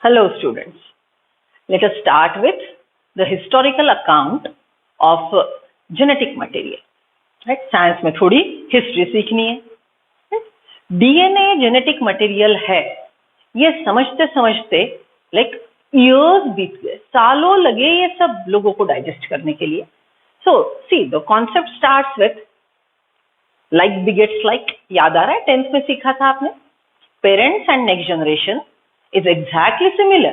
Hello students, let us start with the historical account of genetic material. Right? Science में थोड़ी history सीखनी है. DNA genetic material है, ये समझते समझते years बीत गए, सालों लगे ये सब लोगों को डाइजेस्ट करने के लिए. So see, the concept starts with like begets like. याद आ रहा है 10th में सीखा था आपने? Parents and next generation is exactly similar.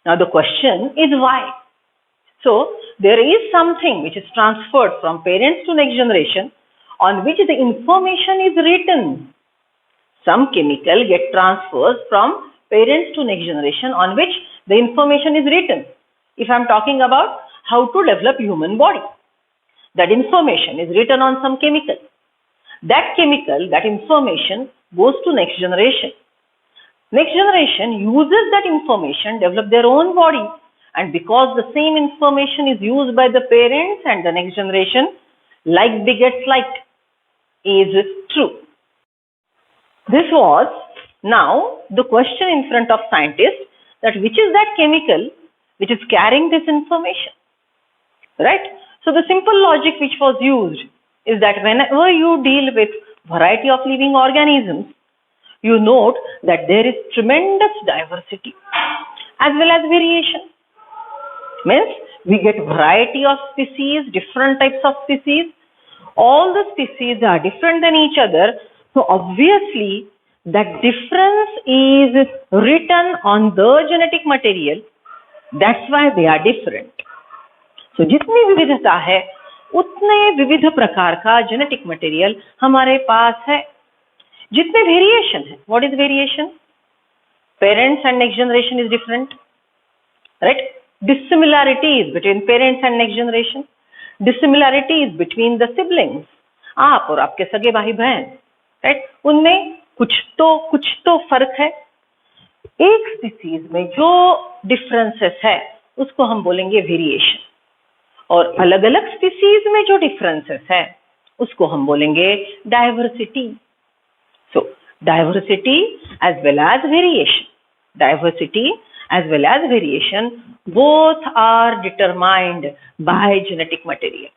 Now the question is why? So there is something which is transferred from parents to next generation on which the information is written. Some chemical get transfers from parents to next generation on which the information is written. If I am talking about how to develop human body, that information is written on some chemical. That chemical, that information goes to next generation. Next generation uses that information, develop their own body, and because the same information is used by the parents and the next generation, like begets like is true. This was now the question in front of scientists, that which is that chemical which is carrying this information, right? So the simple logic which was used is that whenever you deal with variety of living organisms, you note that there is tremendous diversity as well as variation. Means we get variety of species, different types of species. All the species are different than each other. So obviously that difference is written on the genetic material. That's why they are different. So जितनी विविधता है उतने विविध प्रकार का genetic material हमारे पास है. जितने वेरिएशन है, what is variation? Parents and next generation is different, right? Dissimilarities between parents and next generation, dissimilarities between the siblings, आप और आपके सगे भाई बहन, राइट? उनमें कुछ तो फर्क है. एक स्पीसीज में जो डिफरेंसेस है उसको हम बोलेंगे वेरिएशन, और अलग अलग स्पीसीज में जो डिफरेंसेस है उसको हम बोलेंगे diversity. So diversity as well as variation, both are determined by genetic material.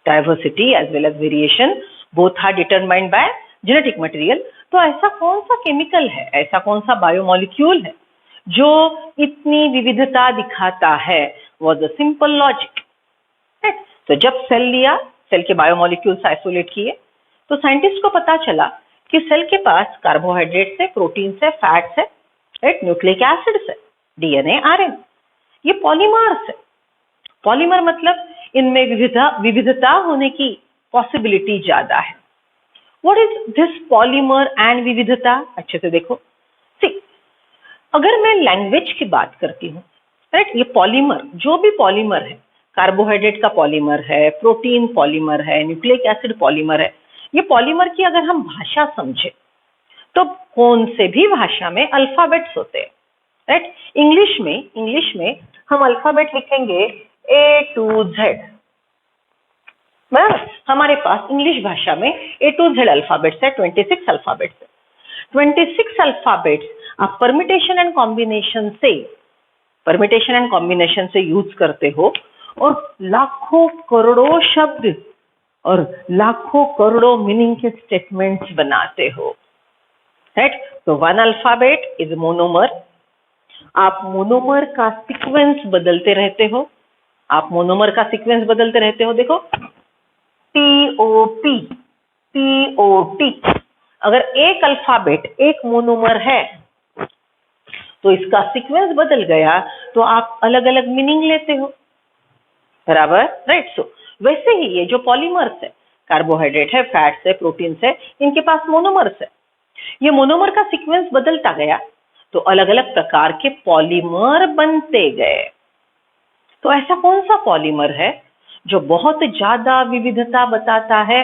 Diversity as well as variation both are determined by genetic material. तो ऐसा कौन सा केमिकल है, ऐसा कौन सा बायोमोलिक्यूल है जो इतनी विविधता दिखाता है? Was the simple logic. Right? तो जब सेल लिया, सेल के बायोमोलिक्यूल्स आइसोलेट किए, तो साइंटिस्ट को पता चला कि सेल के पास कार्बोहाइड्रेट्स है, प्रोटीन्स है, फैट्स है, राइट? न्यूक्लिक एसिड्स है, डीएनए, आरएनए, ये पॉलीमर्स है. पॉलीमर मतलब इनमें विविधता होने की पॉसिबिलिटी ज्यादा है. What is this polymer and विविधता? अच्छे से देखो. सी, अगर मैं लैंग्वेज की बात करती हूँ, राइट? ये पॉलीमर, जो भी पॉलीमर है, कार्बोहाइड्रेट का पॉलीमर है, प्रोटीन पॉलीमर है, न्यूक्लिक एसिड पॉलीमर है, ये पॉलीमर की अगर हम भाषा समझे तो कौन से भी भाषा में अल्फाबेट्स होते हैं, राइट? इंग्लिश में हम अल्फाबेट लिखेंगे A to Z. बराबर? हमारे पास इंग्लिश भाषा में A to Z अल्फाबेट्स है, 26 अल्फाबेट्स है. 26 अल्फाबेट्स आप परमिटेशन एंड कॉम्बिनेशन से यूज करते हो, और लाखों करोड़ों शब्द और लाखों करोड़ों मीनिंग के स्टेटमेंट्स बनाते हो, राइट? तो वन अल्फाबेट इज मोनोमर. आप मोनोमर का सीक्वेंस बदलते रहते हो. देखो, POT. अगर एक अल्फाबेट एक मोनोमर है तो इसका सीक्वेंस बदल गया तो आप अलग अलग मीनिंग लेते हो, बराबर, राइट? सो वैसे ही ये जो पॉलीमर्स है, कार्बोहाइड्रेट है, फैट्स है, प्रोटीन्स है, इनके पास मोनोमर्स है. ये मोनोमर का सीक्वेंस बदलता गया तो अलग अलग प्रकार के पॉलीमर बनते गए. तो ऐसा कौन सा पॉलीमर है जो बहुत ज्यादा विविधता बताता है?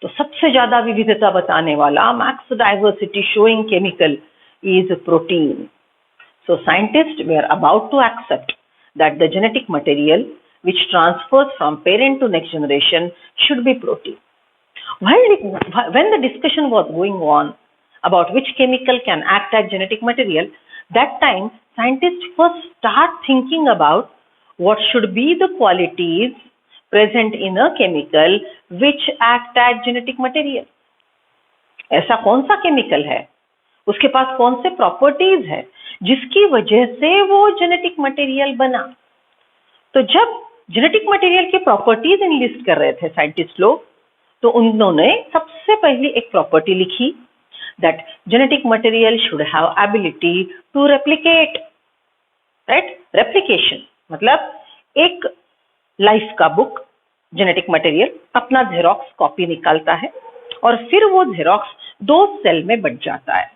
तो सबसे ज्यादा विविधता बताने वाला, max diversity showing chemical is protein. So scientists were about to accept that the genetic material which transfers from parent to next generation should be protein. When the discussion was going on about which chemical can act as genetic material, That time, scientists first start thinking about what should be the qualities present in a chemical which act as genetic material. ऐसा कौन सा chemical है, उसके पास कौन से properties है जिसकी वजह से वो जेनेटिक मटेरियल बना। तो जब जेनेटिक मटेरियल की प्रॉपर्टीज इनलिस्ट कर रहे थे साइंटिस्ट लोग, तो उन्होंने सबसे पहली एक प्रॉपर्टी लिखी that genetic material should have ability to replicate, right. Replication मतलब एक लाइफ का बुक जेनेटिक मटेरियल अपना जेरोक्स कॉपी निकालता है और फिर वो जेरोक्स 2 सेल में बट जाता है।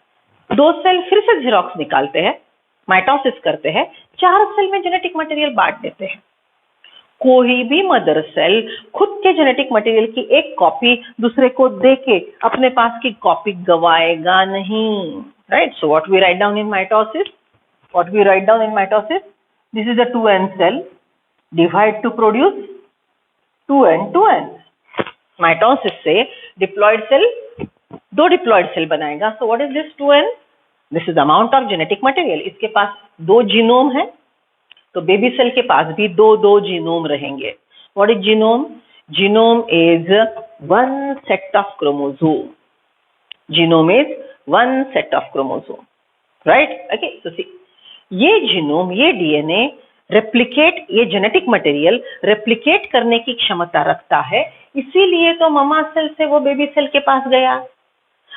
2 सेल फिर से जेरोक्स निकालते हैं, माइटोसिस करते हैं, 4 सेल में जेनेटिक मटेरियल बांट देते हैं। कोई भी मदर सेल खुद के जेनेटिक मटेरियल की एक कॉपी दूसरे को देके अपने पास की कॉपी गवाएगा नहीं, right. So what we write down in mitosis, this is a 2n cell, divide to produce 2n। Mitosis से डिप्लॉयड सेल 2 डिप्लॉयड सेल बनाएगा। So what is this 2n? This is amount of genetic material. इसके पास 2 genome है, तो baby cell के पास भी 2 genome रहेंगे। What is genome? Genome is 1 set of chromosome. Genome is 1 set of chromosome, right. Okay, तो सी, ये जीनोम, ये डीएनए रेप्लिकेट, ये जेनेटिक मटेरियल रेप्लिकेट करने की क्षमता रखता है, इसीलिए तो ममा सेल से वो बेबी सेल के पास गया।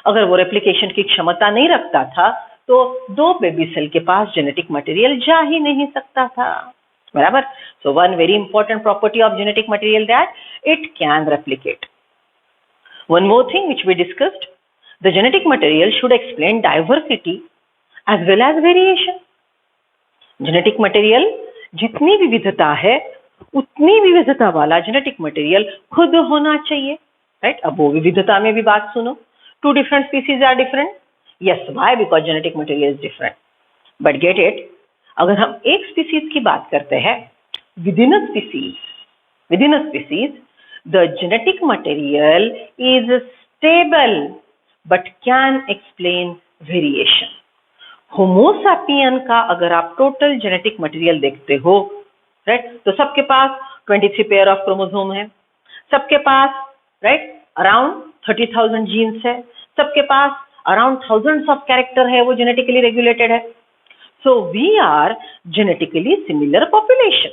अगर वो रेप्लिकेशन की क्षमता नहीं रखता था तो 2 बेबी सेल के पास जेनेटिक मटेरियल जा ही नहीं सकता था, बराबर। So one very important property of genetic material that it can replicate. One more thing which we discussed, the genetic material should explain diversity as well as variation. Genetic material जितनी विविधता है उतनी विविधता वाला जेनेटिक मटेरियल खुद होना चाहिए, right. अब वो विविधता में भी बात सुनो, 2 different species are different. Yes, why? Because genetic material is different. But get it? अगर हम एक स्पीसीज की बात करते हैं, within a species, the genetic material is stable but can explain variation. Homo sapien का अगर आप टोटल जेनेटिक मटेरियल देखते हो, राइट, तो सबके पास 23 पेयर ऑफ क्रोमोसोम है, सबके पास, राइट, अराउंड 30,000 जीन्स है, सबके पास अराउंड थाउजेंड्स ऑफ कैरेक्टर है, वो जेनेटिकली रेगुलेटेड है। So we are genetically similar population.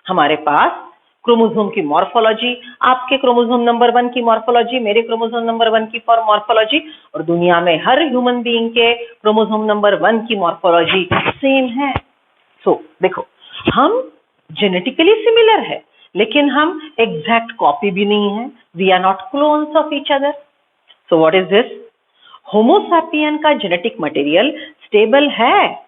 हमारे पास क्रोमोसोम की मॉर्फोलॉजी, आपके क्रोमोसोम नंबर 1 की मॉर्फोलॉजी, मेरे क्रोमोसोम नंबर 1 की फॉर मॉर्फोलॉजी, और दुनिया में हर ह्यूमन बीइंग के क्रोमोसोम नंबर 1 की मॉर्फोलॉजी सेम है। सो देखो, हम जेनेटिकली सिमिलर है लेकिन हम एग्जैक्ट कॉपी भी नहीं है, we are not clones of each other. So what is this? Homo sapien का जेनेटिक मटेरियल स्टेबल है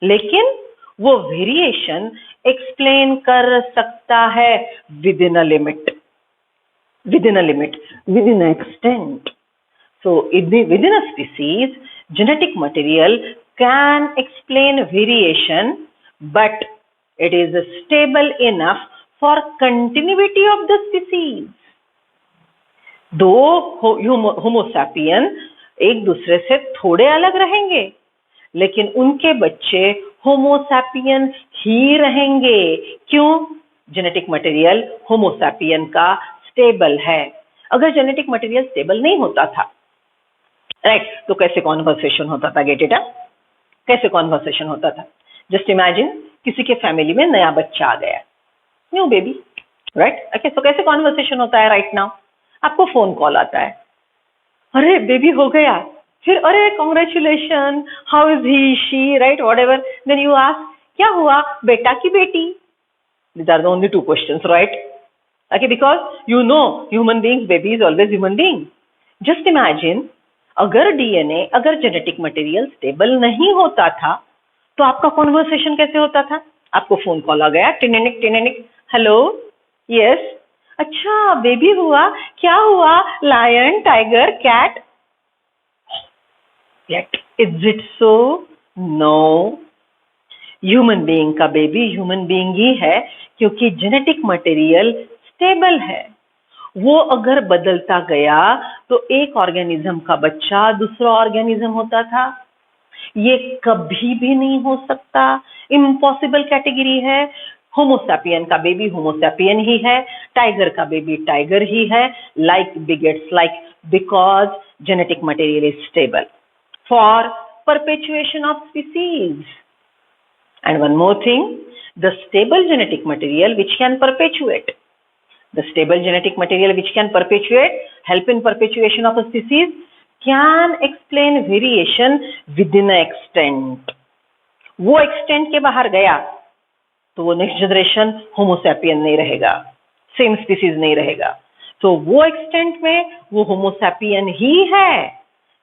लेकिन वो वेरिएशन एक्सप्लेन कर सकता है within a limit, within extent. So within a species genetic material can explain variation but it is stable enough for continuity of the species. दो होमो sapien एक दूसरे से थोड़े अलग रहेंगे लेकिन उनके बच्चे होमो सैपियन ही रहेंगे। क्यों? जेनेटिक मटेरियल होमो सैपियन का स्टेबल है। अगर जेनेटिक मटेरियल स्टेबल नहीं होता था, राइट, तो कैसे कॉन्वर्सेशन होता था? Get it up? कैसे कॉन्वर्सेशन होता था? जस्ट इमेजिन किसी के फैमिली में नया बच्चा आ गया, न्यू बेबी, राइट। ओके, तो कैसे कॉन्वर्सेशन होता है राइट नाउ? आपको फोन कॉल आता है, अरे बेबी हो गया, फिर अरे congratulation, how is he, she, right, whatever. Then you ask, क्या हुआ, बेटा की बेटी? These are the only 2 questions, right? Okay, because you know human beings, baby is always human being. Just imagine, अगर डीएनए, अगर genetic material stable नहीं होता था तो आपका कॉन्वर्सेशन कैसे होता था? आपको फोन कॉल आ गया, टिनेनिक, हेलो, यस, अच्छा बेबी हुआ, क्या हुआ, lion, tiger, cat? Is it so? No. Human being का बेबी ह्यूमन बीइंग ही है क्योंकि जेनेटिक मटेरियल स्टेबल है। वो अगर बदलता गया तो एक ऑर्गेनिज्म का बच्चा दूसरा ऑर्गेनिज्म होता था, ये कभी भी नहीं हो सकता, इम्पॉसिबल कैटेगरी है। होमोसैपियन का बेबी होमोसैपियन ही है, टाइगर का बेबी टाइगर ही है, like begets like, because genetic material is stable for perpetuation of species. And one more thing, the stable genetic material which can perpetuate, the stable genetic material which can perpetuate, help in perpetuation of a species, can explain variation within an extent. वो extent के बाहर गया तो वो next generation homo sapien नहीं रहेगा, same species नहीं रहेगा। तो वो एक्सटेंट में वो होमोसैपियन ही है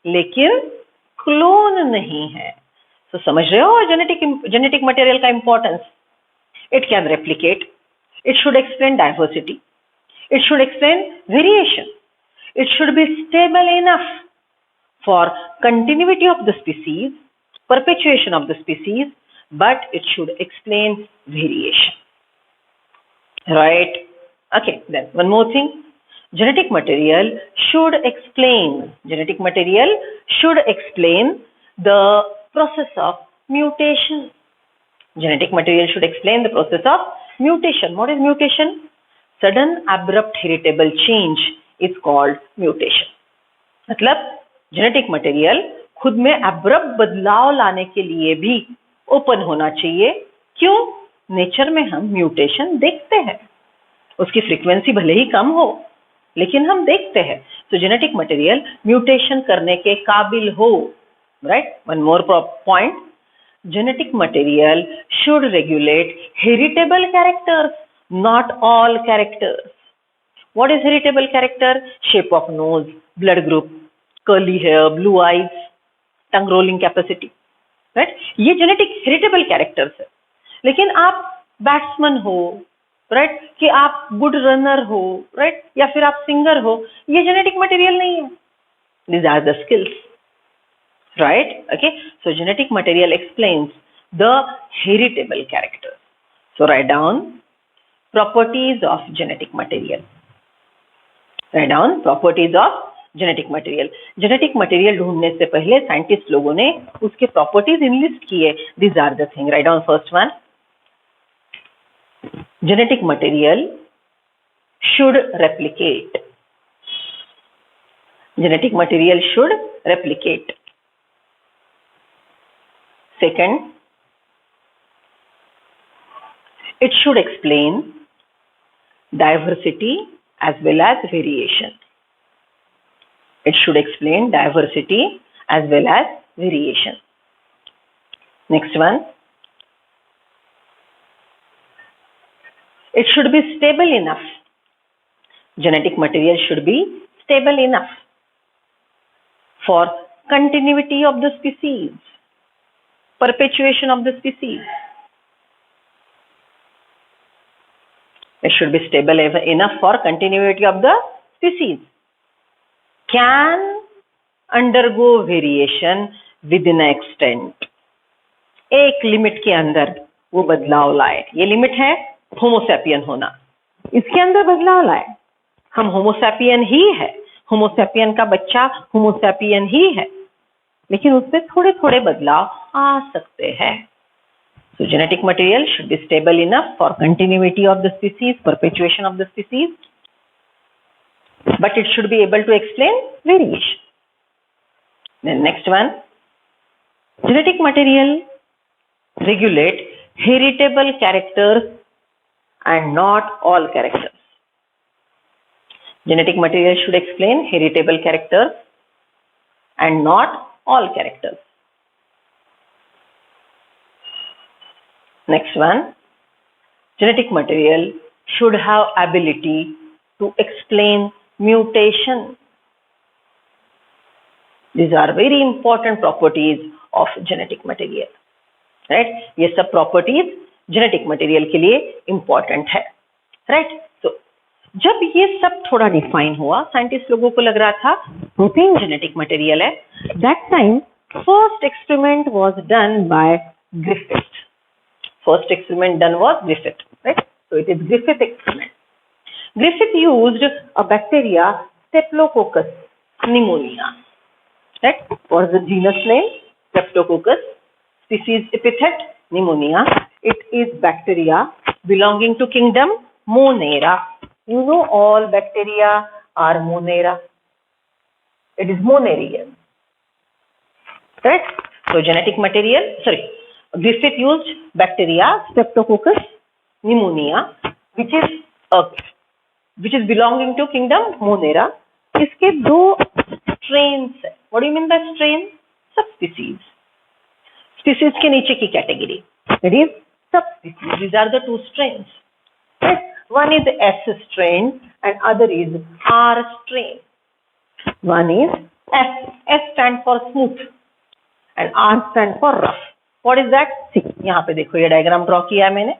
लेकिन क्लोन नहीं है। तो समझ रहे हो जेनेटिक मटेरियल का importance. It can replicate, it should explain diversity, it should explain variation, it should be stable enough for continuity of the species, perpetuation of the species, but it should explain variation. Right? Okay, then one more thing. Genetic material should explain the process of mutation. Genetic material should explain the process of mutation. What is mutation? Sudden abrupt heritable change is called mutation. मतलब genetic material खुद में abrupt बदलाव लाने के लिए भी open होना चाहिए। क्यों? नेचर में हम म्यूटेशन देखते हैं, उसकी फ्रीक्वेंसी भले ही कम हो लेकिन हम देखते हैं। तो जेनेटिक मटेरियल म्यूटेशन करने के काबिल हो। Right? One more point, genetic material should regulate heritable characters, not all characters. What is heritable character? Shape of nose, blood group, curly hair, blue eyes, tongue rolling capacity. Right? ये genetic heritable characters है। लेकिन आप batsman हो, right, कि आप good runner हो, right, या फिर आप सिंगर हो, ये जेनेटिक मटेरियल नहीं है। These are the skills, right? Okay, so genetic material explains the heritable characters. So write down properties of genetic material. Write down properties of genetic material. Genetic material ढूंढने से पहले scientist लोगों ने उसके properties enlist किए। This are the thing. Write down first one, genetic material should replicate. Genetic material should replicate. Second, it should explain diversity as well as variation. It should explain diversity as well as variation. Next one, it should be stable enough. Genetic material should be stable enough for continuity of the species, perpetuation of the species. It should be stable enough for continuity of the species. Can undergo variation within an extent. एक limit के अंदर वो बदलाव लाए। ये limit है homo sapien होना, इसके अंदर बदलाव लाए। हम होमोसैपियन ही है, होमोसैपियन का बच्चा होमोसैपियन ही है, लेकिन उसमें थोड़े थोड़े बदलाव आ सकते हैं। So genetic material should be stable enough for continuity of the species, perpetuation of the species, but it should be able to explain variation. Then next one, genetic material regulate heritable characters and not all characters. Genetic material should explain heritable characters and not all characters. Next one, genetic material should have ability to explain mutation. These are very important properties of genetic material. Right? ये सब properties genetic material के लिए important है. Right? So जब ये सब थोड़ा define हुआ, साइंटिस्ट लोगों को लग रहा था प्रोटीन जेनेटिक मटेरियल है। That time first experiment was done by Griffith. First experiment done was Griffith, right? So it is Griffith experiment. Griffith used a bacteria, Staphylococcus pneumonia, right? What is the genus name? Streptococcus, species epithet pneumonia. It is bacteria belonging to kingdom Monera. You know all bacteria are Monera. It is Monerian. Right? So genetic material, sorry, Griffith used bacteria Streptococcus pneumonia, which is belonging to kingdom Monera. इसके दो strains है. What do you mean by strain? Subspecies. Species के नीचे की category. That is subspecies. These are the two strains. Right? One is S strain and other is R strain. One is S. S stand for smooth and R stand for rough. What is that? See, यहाँ पे देखो ये diagram draw किया है मैंने.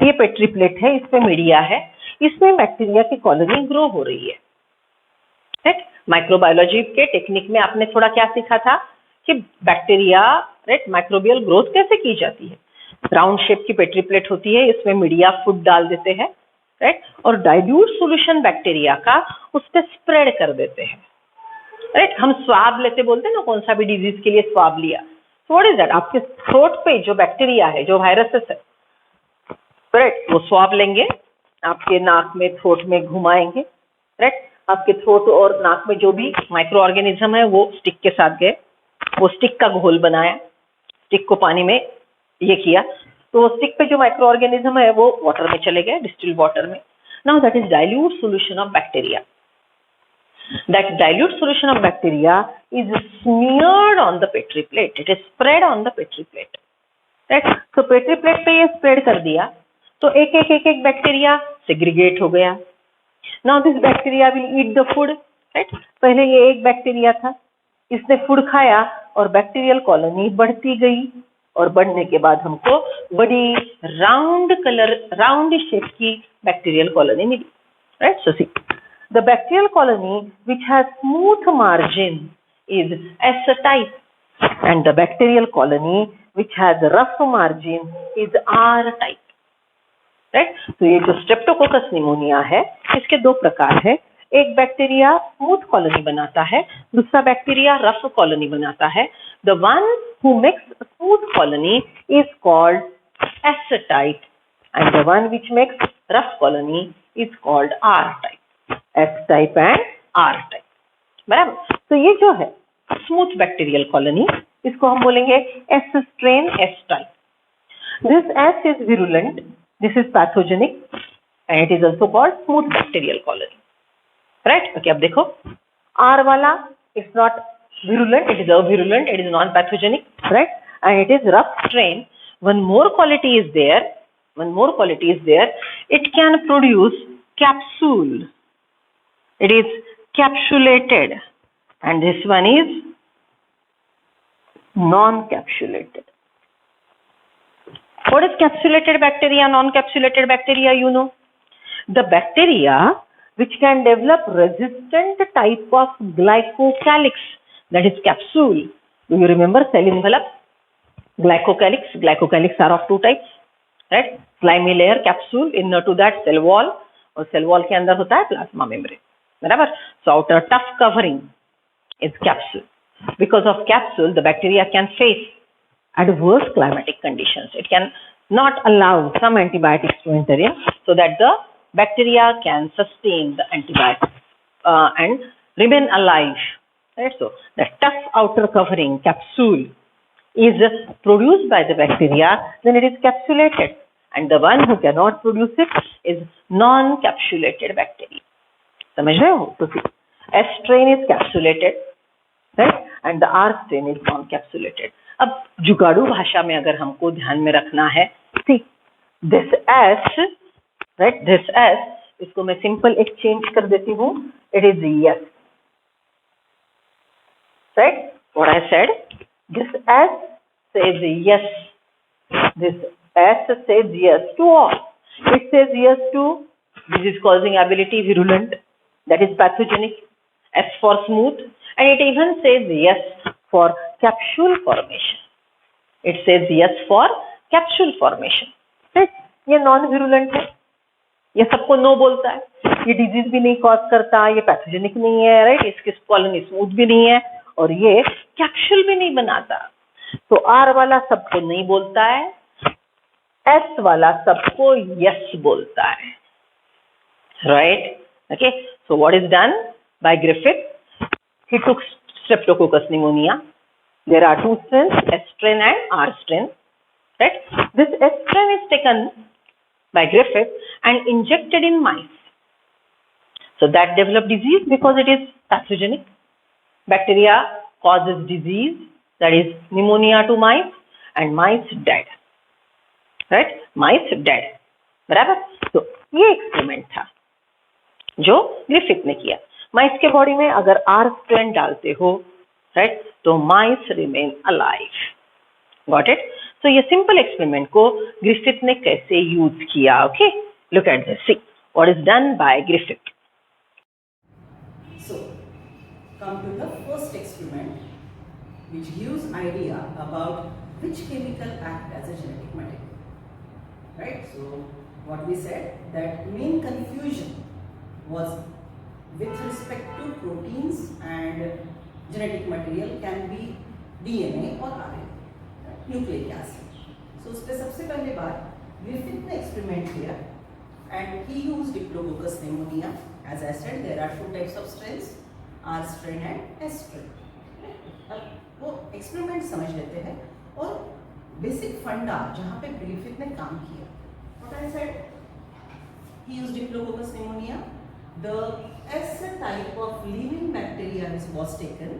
ये petri plate है, इसमें मीडिया है, इसमें बैक्टीरिया की कॉलोनी ग्रो हो रही है. राइट? माइक्रोबायोलॉजी के टेक्निक में आपने थोड़ा क्या सीखा था कि बैक्टीरिया, राइट, माइक्रोबियल ग्रोथ कैसे की जाती है. राउंड शेप की पेट्री प्लेट होती है, इसमें मीडिया फूड डाल देते हैं, राइट, और डाइल्यूट सॉल्यूशन बैक्टीरिया का उस पर स्प्रेड कर देते हैं. राइट? हम स्वाब लेते बोलते हैं ना, कौन सा भी डिजीज के लिए स्वाब लिया. सो व्हाट इज दैट? आपके थ्रोट पे जो बैक्टीरिया है, जो वायरसेस है, राइट, वो स्वाब लेंगे, आपके नाक में थ्रोट में घुमाएंगे. राइट? आपके थ्रोट और नाक में जो भी माइक्रो ऑर्गेनिज्म है वो स्टिक के साथ गए, वो स्टिक का घोल बनाया, स्टिक को पानी में ये किया, तो स्टिक पे जो माइक्रो ऑर्गेनिज्म है वो वाटर में चले गए, डिस्टिल्ड वाटर में. Now that is dilute solution of bacteria. That dilute solution of bacteria is smeared on the petri plate. It is spread on the petri plate. Right? So petri plate पे ये spread कर दिया, तो एक bacteria segregate हो गया. Now this bacteria will eat the food. Right? पहले ये एक बैक्टीरिया था, इसने फूड खाया और बैक्टीरियल कॉलोनी बढ़ती गई, और बढ़ने के बाद हमको बड़ी राउंड शेप की बैक्टीरियल कॉलोनी मिली. Right? So see, the bacterial colony which has smooth margin is S type and the bacterial colony which has rough margin is R type. Right? तो ये जो Streptococcus pneumonia है, इसके दो प्रकार है. एक बैक्टीरिया स्मूथ कॉलोनी बनाता है, दूसरा बैक्टीरिया रफ कॉलोनी बनाता है. The one who makes smooth colony is called S type and the one which makes rough colony is called R type. S type and R type. बराबर? तो ये जो है स्मूथ बैक्टीरियल कॉलोनी, इसको हम बोलेंगे S strain, S type. This S is virulent, this is pathogenic and it is also called smooth bacterial colony. Right? Okay, अब देखो R वाला is not virulent, it is avirulent, it is non-pathogenic, right? And it is rough strain. One more quality is there. It can produce capsule. It is capsulated and this one is non-capsulated. What is capsulated bacteria, non-capsulated bacteria? You know, the bacteria which can develop resistant type of glycocalyx, that is capsule. Do you remember cell envelope? Glycocalyx are of two types, right? Slimy layer capsule, inner to that cell wall, और cell wall के अंदर होता है plasma membrane. बराबर? So outer tough covering is capsule. Because of capsule, the bacteria can face adverse climatic conditions. It can not allow some antibiotics to enter in, so that the bacteria can sustain the antibiotics and remain alive. Right? So the tough outer covering capsule is produced by the bacteria, then it is capsulated. And the one who cannot produce it is non-capsulated bacteria. समझ रहे हो? तो S strain is capsulated, right? And the R strain is non-capsulated. अब जुगाड़ू भाषा में अगर हमको ध्यान में रखना है, see, this S, right? This S, इसको मैं सिंपल एक चेंज कर देती हूँ. It is yes, right? What I said, this S says yes. This S says yes to all. It says yes to disease causing ability, virulent, that is pathogenic. S for smooth, and it even says yes for capsule formation. It says yes for capsule formation. Right? ये non-virulent है, ये सबको no बोलता है, ये disease भी नहीं cause करता, ये pathogenic नहीं है, right? इसकी कॉलोनी smooth भी नहीं है, और ये capsule भी नहीं बनाता. तो R वाला सबको नहीं बोलता है, S वाला सबको yes बोलता है, right? Okay, so what is done by Griffith? He took Streptococcus pneumonia. There are two strains, S strain and R strain, right? This S strain is taken by Griffith and injected in mice. So that developed disease because it is pathogenic. Bacteria causes disease, that is pneumonia to mice, and mice dead, right? Mice dead, बराबर? तो ये experiment था जो Griffith ने किया. माइस के body में अगर R स्ट्रेन डालते हो, राइट, तो माइस रिमेन अलाइव. Got it? तो ये सिंपल एक्सपेरिमेंट को ग्रिफिथ ने कैसे यूज किया? Okay, look at this. See what is done by Griffith. So, come to the first experiment, which gives idea about which chemical act as a genetic material. Right? So, what we said, that main confusion was with respect to proteins and genetic material can be DNA or RNA, right? Nucleic acid. So, उसपे सबसे पहले बार Griffith ने experiment किया and he used Diplococcus pneumonia. As I said, there are two types of strains, R strain and S strain. अब वो experiment समझ लेते हैं और बेसिक फंडा जहाँ पे ग्रिफिथ ने काम किया. What I said, he used Diplococcus pneumonia. The S type of living bacteria was taken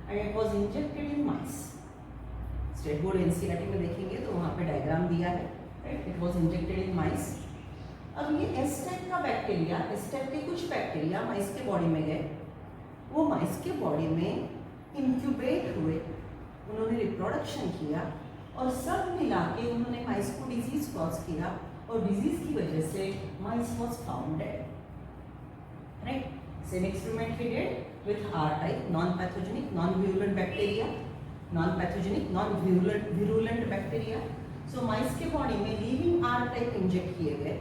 and it was injected in mice. State board NCERT में देखेंगे तो वहाँ पे डायग्राम दिया है, right. It was injected in mice. अब ये S type का बैक्टीरिया, एस टाइप के कुछ बैक्टीरिया माइस के बॉडी में गए, वो माइस के बॉडी में इंक्यूबेट हुए, उन्होंने रिप्रोडक्शन किया और सब मिला के उन्होंने माइस को डिजीज कॉज किया और डिजीज की वजह से mice was found dead. Right. Same experiment ही did with R type non pathogenic non virulent bacteria, non pathogenic non virulent bacteria. So mice के बॉडी में लिविंग आर टाइप इंजेक्ट किए गए,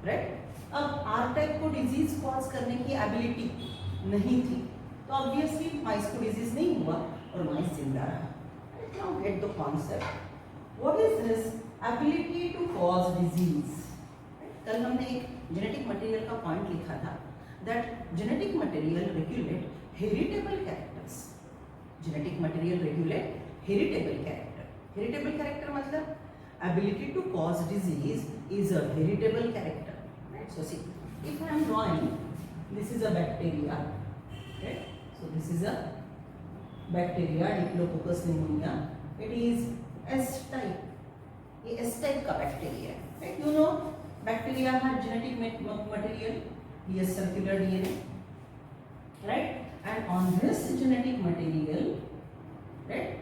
राइट. अब आर टाइप को disease cause करने की ability नहीं थी तो ऑब्वियसली माइस को डिजीज नहीं हुआ और माइस जिंदा रहा. Now get the concept, what is this ability to cause disease. कल हमने एक जेनेटिक मटेरियल का पॉइंट लिखा था, that genetic material regulate heritable characters. Genetic material regulate heritable character. Heritable character मतलब ability to cause disease is a heritable character, right? So see, if I am drawing, this is a bacteria, okay? So this is a bacteria, Diplococcus pneumonia. It is S type. ये S type का bacteria है, right? You know, bacteria have genetic material, yes, circular DNA, right? And on this genetic material, right,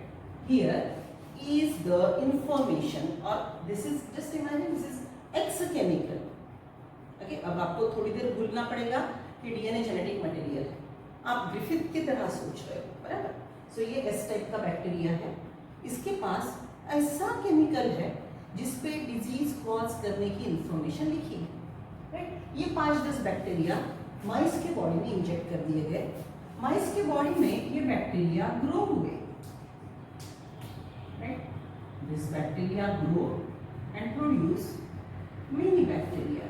here is the information, or this is just imagine this is X chemical. Okay, अब आपको थोड़ी देर भूलना पड़ेगा कि DNA genetic material है, आप Griffith की तरह सोच रहे हो, बराबर. सो ये एस टाइप का बैक्टीरिया है, इसके पास ऐसा केमिकल है जिसपे डिजीज कॉज करने की इंफॉर्मेशन लिखी है, राइट. ये 5-10 बैक्टीरिया माइस के बॉडी में इंजेक्ट कर दिए गए. माइस के बॉडी में ये बैक्टीरिया ग्रो हुए, right? This bacteria grow and produce many bacteria.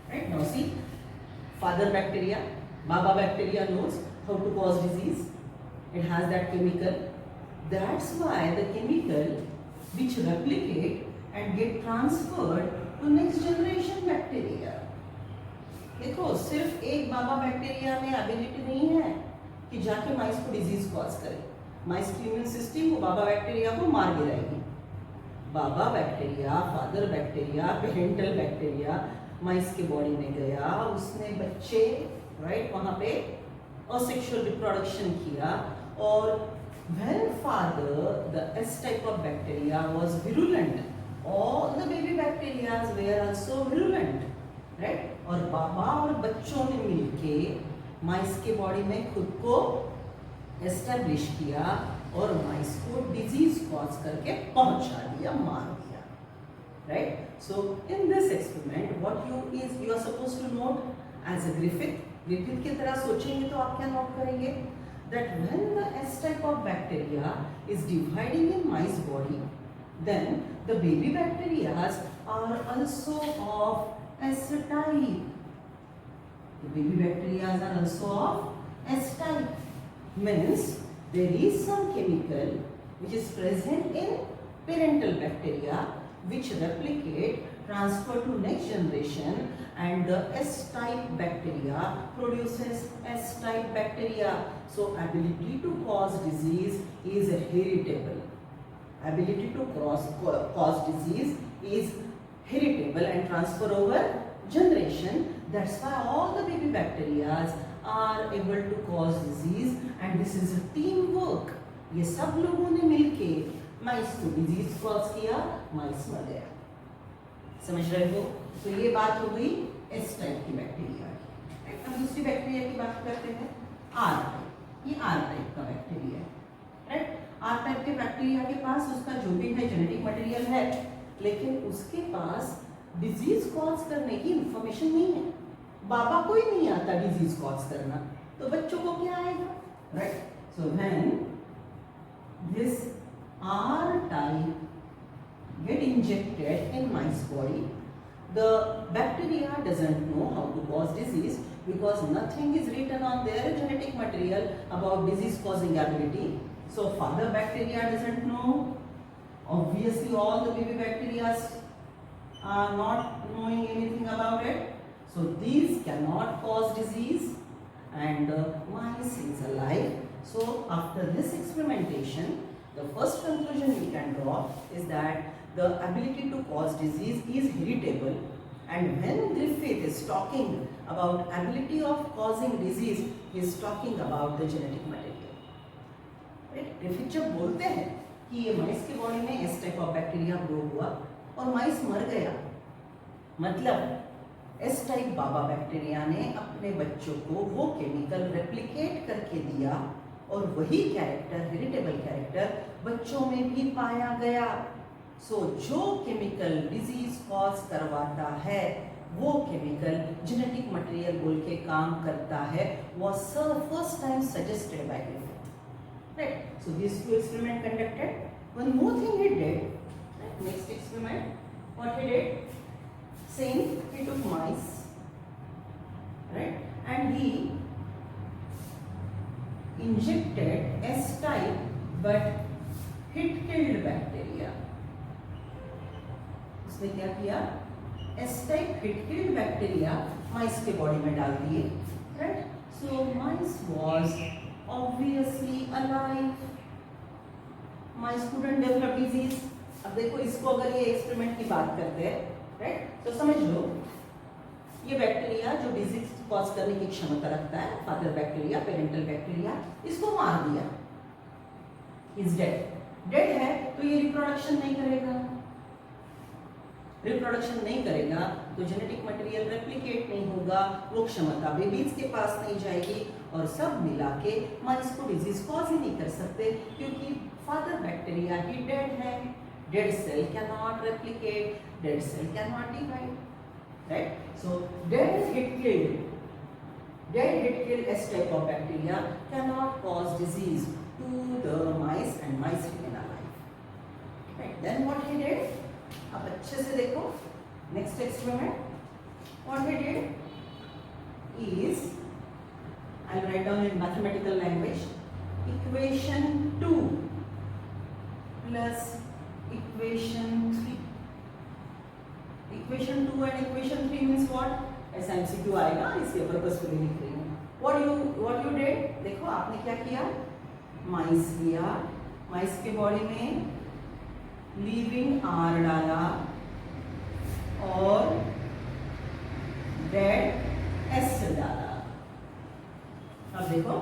Right? Now see, father bacteria, Baba bacteria knows how to cause disease. It has that chemical. That's why the chemical which replicate and get transferred to next generation bacteria. देखो, सिर्फ एक बाबा bacteria में ability नहीं है कि जाके माइस को disease cause करे. माइस की इम्यून सिस्टम वो बाबा बैक्टीरिया को मार गिराएगी. बाबा bacteria, father bacteria, parental bacteria mice के बॉडी में गया, उसने बच्चे, राइट, वहाँ पे असेक्सुअल रिप्रोडक्शन किया और when father, the S type of bacteria was virulent, all the baby bacteria were also virulent, right? और बाबा और बच्चों ने मिलके माइस के बॉडी में खुद को एस्टेब्लिश किया और माइस को डिजीज कॉज करके पहुंचा दिया, मार दिया, right. So in this experiment what you are supposed to note as a Griffith की तरह सोचेंगे तो आप क्या नोट करेंगे, that when the S type of bacteria is dividing in mice body, then the baby bacteria are also of S type. The baby bacteria are also of S type. Means there is some chemical which is present in parental bacteria which replicate, transfer to next generation, and the S-type bacteria produces S-type bacteria. So ability to cause disease is heritable. Ability to cause disease is heritable and transfer over generation. That's why all the baby bacteria are able to cause disease, and this is a teamwork. ये सब लोगों ने मिलके माइस को disease cause किया, माइस मर गया। समझ रहे हो? तो ये बात हो गई एस टाइप की बैक्टीरिया की। अब दूसरी बैक्टीरिया की बात करते हैं, आर टाइप। ये आर टाइप का बैक्टीरिया है, राइट? आर टाइप के बैक्टीरिया के पास उसका जो भी है जेनेटिक मटेरियल है, लेकिन उसके पास डिजीज कॉज करने की इंफॉर्मेशन नहीं है। बाबा को ही नहीं आता डिजीज कॉज करना, तो बच्चों को क्या आएगा, right? So when this R type get injected in mice body, the bacteria doesn't know how to cause disease because nothing is written on their genetic material about disease causing ability. So father bacteria doesn't know. Obviously all the baby bacteria are not knowing anything about it. So these cannot cause disease, and mice is alive. So after this experimentation, the first conclusion we can draw is that the ability to cause disease is heritable, and when Griffith is talking about ability of causing disease, he is talking about the genetic material. Right? Griffith जब बोलते हैं कि ये माइस के body में इस type of bacteria grow हुआ और माइस मर गया, मतलब एस टाइप बाबा बैक्टीरिया ने अपने बच्चों को वो केमिकल रेप्लिकेट करके दिया, और वही कैरेक्टर, हेरिटेबल कैरेक्टर, बच्चों में भी पाया गया। सो जो केमिकल डिजीज कॉज करवाता है, वो केमिकल जेनेटिक मटेरियल बोल के काम करता है, was first time suggested by Griffith. Right? So these two experiments conducted. One more thing he did. Right? Next experiment, what he did? Same, he took mice, right, and he injected S type but hit killed bacteria. उसने क्या किया? S type hit killed bacteria माइस के body में डाल दिए, right? So mice was obviously alive. Mice couldn't develop disease. अब देखो इसको, अगर ये एक्सपेरिमेंट की बात करते हैं, राइट, तो समझ लो ये बैक्टीरिया जो डिजीज कॉज करने की क्षमता रखता है, फादर बैक्टीरिया, पेरेंटल बैक्टीरिया, इसको मार दिया, इज डेड। डेड है तो ये रिप्रोडक्शन नहीं करेगा, रिप्रोडक्शन नहीं करेगा तो जेनेटिक मटेरियल रेप्लिकेट नहीं होगा, वो क्षमता बेबीज के पास नहीं जाएगी, और सब मिला के माइस को डिजीज कॉज ही नहीं कर सकते, क्योंकि फादर बैक्टीरिया ही डेड है। Dead cell cannot replicate, dead cell cannot divide, right? So dead hit killed S type of bacteria cannot cause disease to the mice, and mice remain alive, right? Then what he did? अब अच्छे से देखो next experiment. What he did is, I'll write down in mathematical language, equation 2 plus equation 3. Equation 2 and equation 3 means what? ऐसा MCQ आएगा, इसके purposefully लिख रही हूँ। What you did? देखो आपने क्या किया? माइस लिया, माइस के बॉडी में लिविंग R डाला और डेड S डाला। अब देखो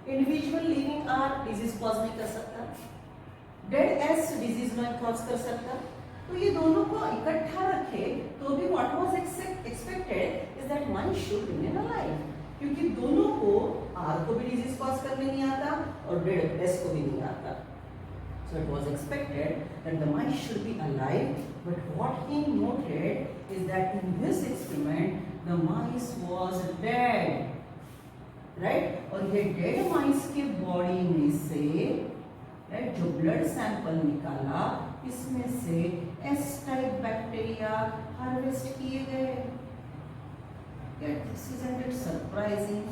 individual living R disease cause नहीं कर सकता, डेड एस डिजीज नहीं कॉज कर सकता, तो ये दोनों को इकट्ठा रखे तो भी what was expected is that mice should remain alive, क्योंकि दोनों को, आर को भी डिजीज कॉज करने नहीं आता और डेड एस को भी नहीं आता। So it was expected that the mice should be alive, but what he noted is that in this experiment the mice was dead, right? और ये डेड माइस के बॉडी में से राइट, जो ब्लड सैंपल निकाला इसमें से एस टाइप बैक्टीरिया हार्वेस्ट किए गए। This is a bit surprising,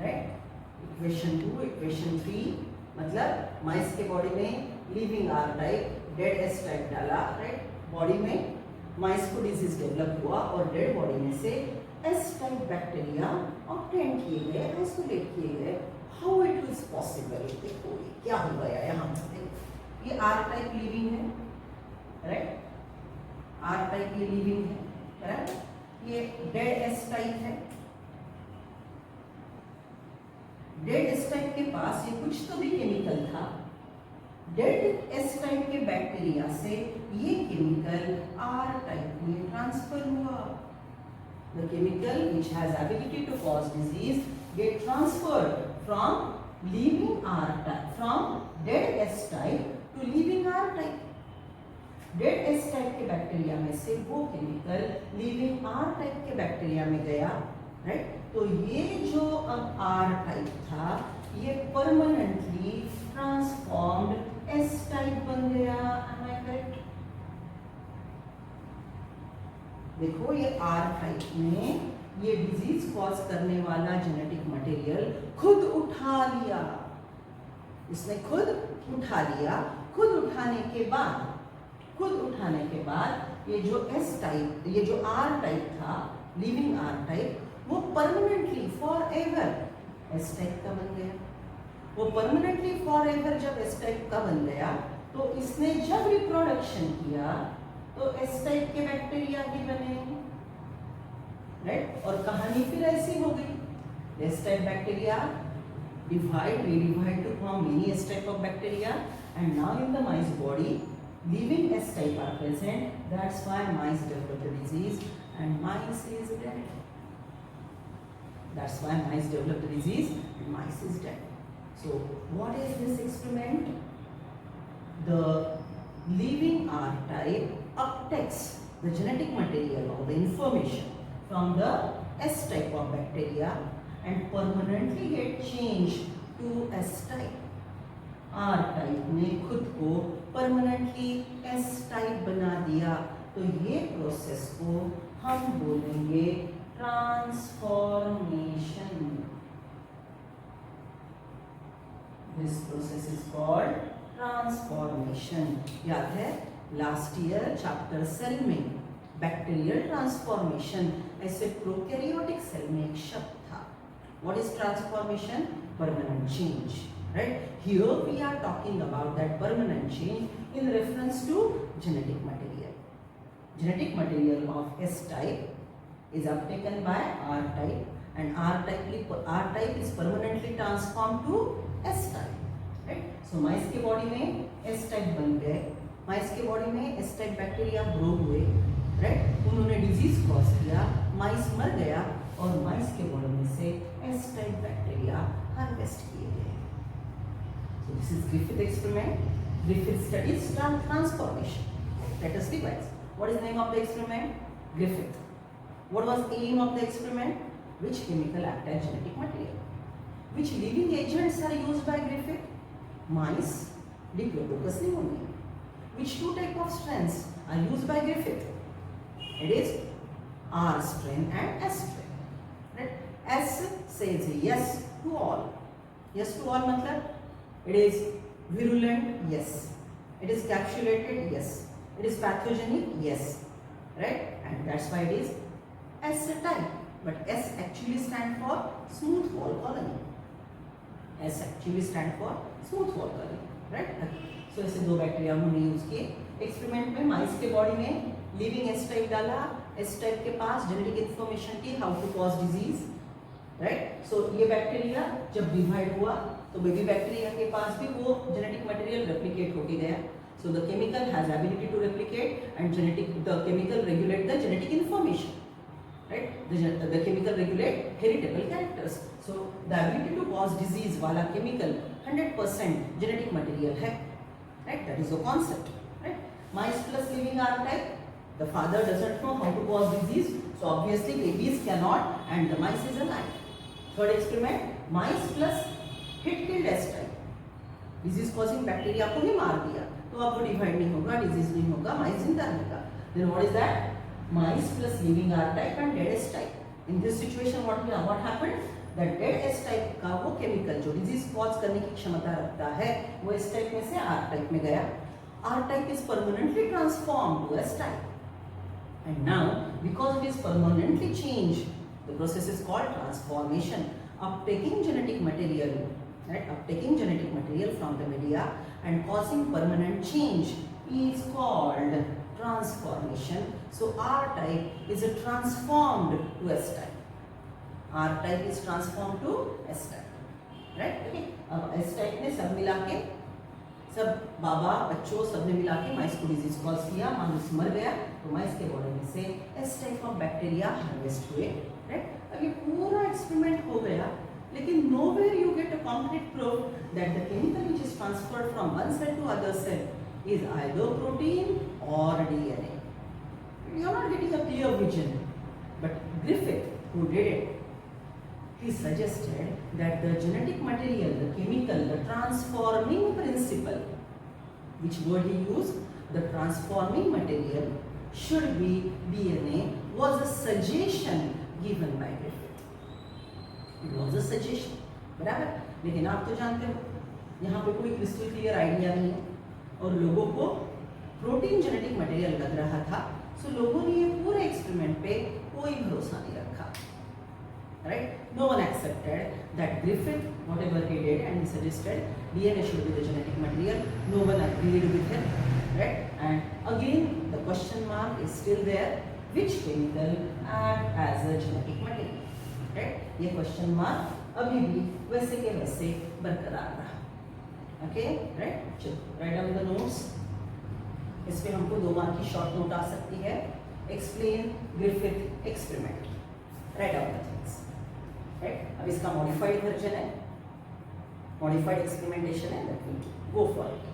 right. Equation 2, equation 3 मतलब माइस के बॉडी में living R type, dead S type डाला, राइट। बॉडी में माइस को डिजीज डेवलप हुआ और डेड बॉडी में से एस टाइप बैक्टीरिया ऑब्टेन किए गए, आइसोलेट किए गए। How it is possible? देखो ये क्या हो गया यहाँ पे। ये आर टाइप लिविंग है, राइट, आर टाइप ये लिविंग है, राइट। ये डेड एस टाइप है। डेड एस टाइप के पास ये कुछ तो भी केमिकल था। डेड एस टाइप के बैक्टीरिया से ये केमिकल आर टाइप में ट्रांसफर हुआ। The chemical which has ability to cause disease get transferred from living R type, from dead S type to living R type. Dead S type के bacteria में से वो chemical living R type के bacteria में गया, right. तो ये जो अब R टाइप था ये परमानेंटली ट्रांसफॉर्म्ड S टाइप बन गया। Am I correct? देखो ये आर टाइप में ये डिजीज कॉज करने वाला जेनेटिक मटेरियल खुद उठा लिया, इसने खुद उठा लिया। खुद उठाने के बाद ये जो एस टाइप, ये जो आर टाइप था, लिविंग आर टाइप, वो permanently for ever S type का बन गया। वो परमानेंटली फॉर एवर जब एस टाइप का बन गया तो इसने जब रिप्रोडक्शन किया तो एस टाइप के बैक्टीरिया भी बने, राइट। और कहानी फिर ऐसी हो गई। S type bacteria divide, redivide to form many S type of bacteria, and now in the mice body living S type are present. That's why mice develop the disease and mice is dead. That's why mice develop the disease and mice is dead. So what is this experiment? The living R type uptakes the genetic material or the information from the S type of bacteria and permanently get changed to S type. R type ने खुद को permanently S type बना दिया। तो ये process को हम बोलेंगे transformation. This process is called transformation. याद है लास्ट ईयर चैप्टर सेल में बैक्टीरियल ट्रांसफॉर्मेशन, ऐसे प्रोकैरियोटिक सेल में एक शब्द था। What is transformation? Permanent change, right. Here we are talking about that permanent change in reference to genetic material. Genetic material of S type is uptaken by R type and R type is permanently transform to S type, right. So mice के body में S type बन गए, माइस के body में S type bacteria grow हुए, right. उन्होंने disease cause किया, माइस मर गया और माइस के बॉडी में से एस टाइप बैक्टीरिया हार्वेस्ट किए गए। So this is Griffith experiment. Griffith studies transformation. Let us revise. What is name of the experiment? Griffith. What was aim of the experiment? Which chemical act as genetic material? Which living agents are used by Griffith? Mice, Diplodocus pneumonia. Which two type of strains are used by Griffith? It is R strain and S strain. Right? S says yes to all. Yes to all matlab it is virulent, yes. It is capsulated, yes. It is pathogenic, yes. Right? And that's why it is S type. But S actually stands for smooth wall colony. S actually stand for smooth wall colony, right? So ऐसे दो bacteria हमने use किए experiment में। माइस के body में living S type डाला, S type के पास जेनेटिक इन्फॉर्मेशन थी how to cause disease, right. So ये बैक्टीरिया जब डिवाइड हुआ तो बेबी बैक्टीरिया के पास भी वो जेनेटिक मटेरियल रेप्लिकेट होके गया। So the chemical has ability to replicate and the chemical regulate the genetic information, right? The chemical regulate heritable characters. So the ability to cause disease वाला chemical 100% genetic material है, right? That is the concept, right? Mice plus living R type, the father doesn't know how to cause disease, so obviously babies cannot, and the mice is alive. Third experiment, mice plus hit killed S type. Disease causing bacteria को ही मार दिया तो अब वो divide नहीं होगा, disease नहीं होगा, माइस जिंदा रहेगा. Then what is that? Mice plus living R type and dead S type. In this situation, what happened? That dead S type का वो chemical जो disease cause करने की क्षमता रखता है, वो S type में से R type में गया. R type is permanently transformed to S type. And now, because it is permanently changed, the process is called transformation. Uptaking genetic material, right? Uptaking genetic material from the media and causing permanent change is called transformation. So R type is transformed to S type. R type is transformed to S type, right? Okay. अब S type ने सब मिला के, सब बाबा बच्चों सब ने मिला के माइस को डिजीज कॉज किया, मानुस मर गया, तो माइस के बॉडी में से S type of bacteria harvest हुए, राइट? अब ये पूरा एक्सपेरिमेंट हो गया, लेकिन nowhere you get a concrete proof that the chemical which is transferred from one cell to other cell is either protein or DNA. You are not getting a clear vision. But Griffith, who did it, he suggested that the genetic material, the chemical, the transforming principle, which word he used, the transforming material should be DNA, was a suggestion given by Griffith. It was a suggestion. बराबर? लेकिन आप तो जानते हो यहाँ पे कोई crystal clear idea नहीं है और लोगों को प्रोटीन जेनेटिक मटेरियल लग रहा था, सो लोगों ने ये पूरे एक्सपेरिमेंट पे कोई भरोसा नहीं रखा, right? No one accepted that Griffith whatever he did and he suggested DNA should be the genetic material. No one agreed with him, right? And again the question mark is still there. Which chemical act as a genetic material, right? ये question mark अभी भी वैसे के वैसे बरकरार रहा. Okay, right? चलो write down the notes. इस पे हमको 2 मार्क की शॉर्ट नोट आ सकती है. Explain Griffith experiment, write down the things, right? अब इसका मॉडिफाइड वर्जन है, मॉडिफाइड एक्सपेरिमेंटेशन है, that will go for it.